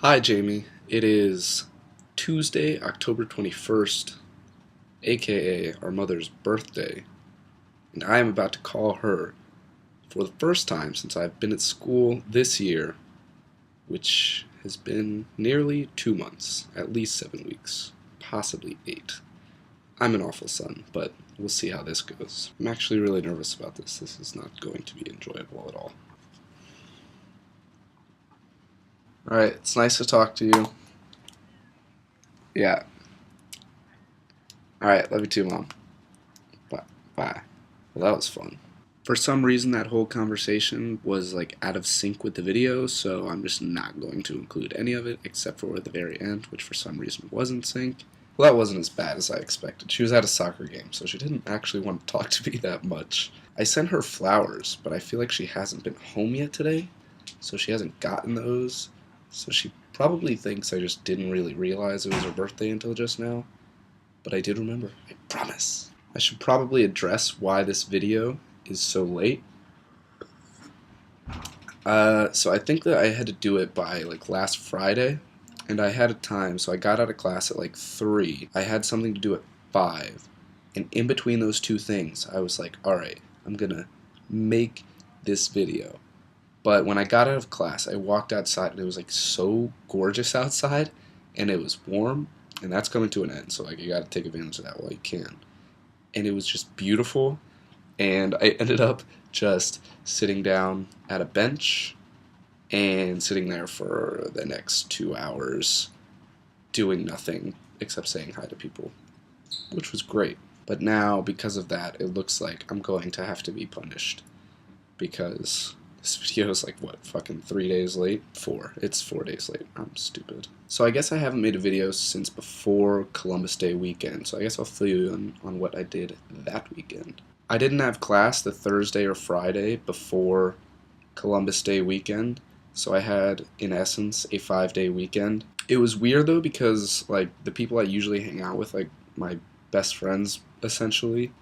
Hi, Jamie. It is Tuesday, October 21st, aka our mother's birthday, and I am about to call her for the first time since I've been at school this year, which has been nearly 2 months, at least 7 weeks, possibly 8. I'm an awful son, but we'll see how this goes. I'm actually really nervous about this. This is not going to be enjoyable at all. Alright, it's nice to talk to you. Yeah. Alright, love you too, Mom. Bye. Bye. Well, that was fun. For some reason, that whole conversation was like out of sync with the video, so I'm just not going to include any of it except for the very end, which for some reason was in sync. Well, that wasn't as bad as I expected. She was at a soccer game, so she didn't actually want to talk to me that much. I sent her flowers, but I feel like she hasn't been home yet today, so she hasn't gotten those. So she probably thinks I just didn't really realize it was her birthday until just now. But I did remember, I promise. I should probably address why this video is so late. So I think that I had to do it by like last Friday, and I had a time, so I got out of class at like 3. I had something to do at 5, and in between those two things, I was like, alright, I'm gonna make this video. But when I got out of class, I walked outside, and it was like so gorgeous outside, and it was warm, and that's coming to an end, so like you gotta take advantage of that while you can. And it was just beautiful, and I ended up just sitting down at a bench and sitting there for the next 2 hours doing nothing except saying hi to people, which was great. But now, because of that, it looks like I'm going to have to be punished because this video is like, what, fucking 3 days late? 4. It's 4 days late. I'm stupid. So I guess I haven't made a video since before Columbus Day weekend, so I guess I'll fill you in on what I did that weekend. I didn't have class the Thursday or Friday before Columbus Day weekend, so I had, in essence, a 5-day weekend. It was weird though because like the people I usually hang out with, like my best friends essentially,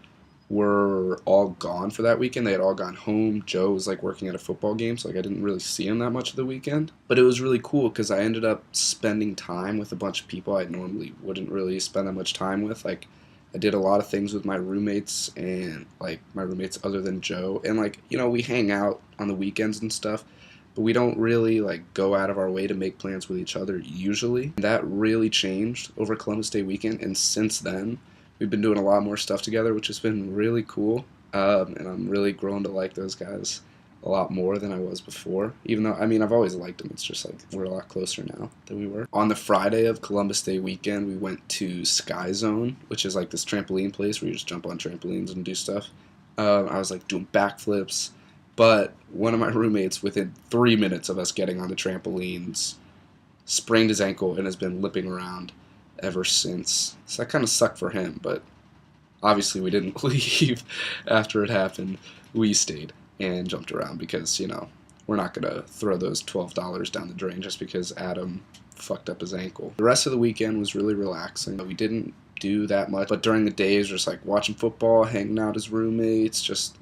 were all gone for that weekend. They had all gone home. Joe was like working at a football game, so like I didn't really see him that much of the weekend. But it was really cool because I ended up spending time with a bunch of people I normally wouldn't really spend that much time with. Like I did a lot of things with my roommates and like my roommates other than Joe. And like, you know, we hang out on the weekends and stuff, but we don't really like go out of our way to make plans with each other usually. That really changed over Columbus Day weekend, and since then we've been doing a lot more stuff together, which has been really cool. And I'm really grown to like those guys a lot more than I was before. Even though, I mean, I've always liked them. It's just like we're a lot closer now than we were. On the Friday of Columbus Day weekend, we went to Sky Zone, which is like this trampoline place where you just jump on trampolines and do stuff. I was like doing backflips, but one of my roommates, within 3 minutes of us getting on the trampolines, sprained his ankle and has been limping around ever since. So that kind of sucked for him, but obviously we didn't leave after it happened. We stayed and jumped around because, you know, we're not going to throw those $12 down the drain just because Adam fucked up his ankle. The rest of the weekend was really relaxing. We didn't do that much, but during the days, just like watching football, hanging out as roommates, just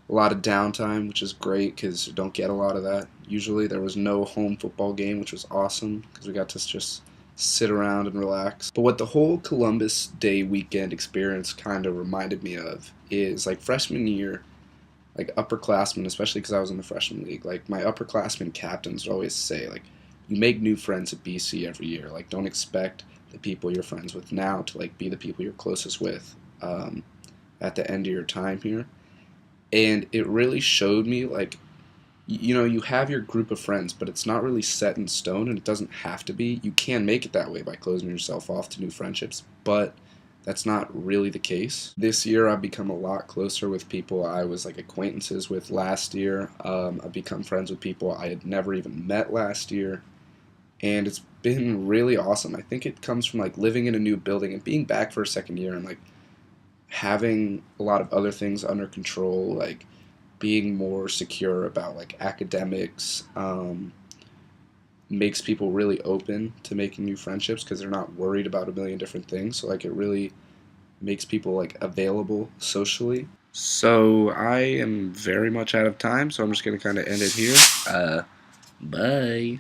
a lot of downtime, which is great because you don't get a lot of that. Usually there was no home football game, which was awesome because we got to just sit around and relax. But what the whole Columbus Day weekend experience kind of reminded me of is like freshman year, like upperclassmen, especially because I was in the freshman league, like my upperclassmen captains would always say, like, you make new friends at BC every year. Like, don't expect the people you're friends with now to like be the people you're closest with at the end of your time here. And it really showed me like, you know, you have your group of friends, but it's not really set in stone, and it doesn't have to be. You can make it that way by closing yourself off to new friendships, but that's not really the case. This year, I've become a lot closer with people I was like acquaintances with last year. I've become friends with people I had never even met last year, and it's been really awesome. I think it comes from like living in a new building and being back for a second year and like having a lot of other things under control, like being more secure about like academics, makes people really open to making new friendships because they're not worried about a million different things. So like it really makes people like available socially. So I am very much out of time, so I'm just gonna kind of end it here. Bye.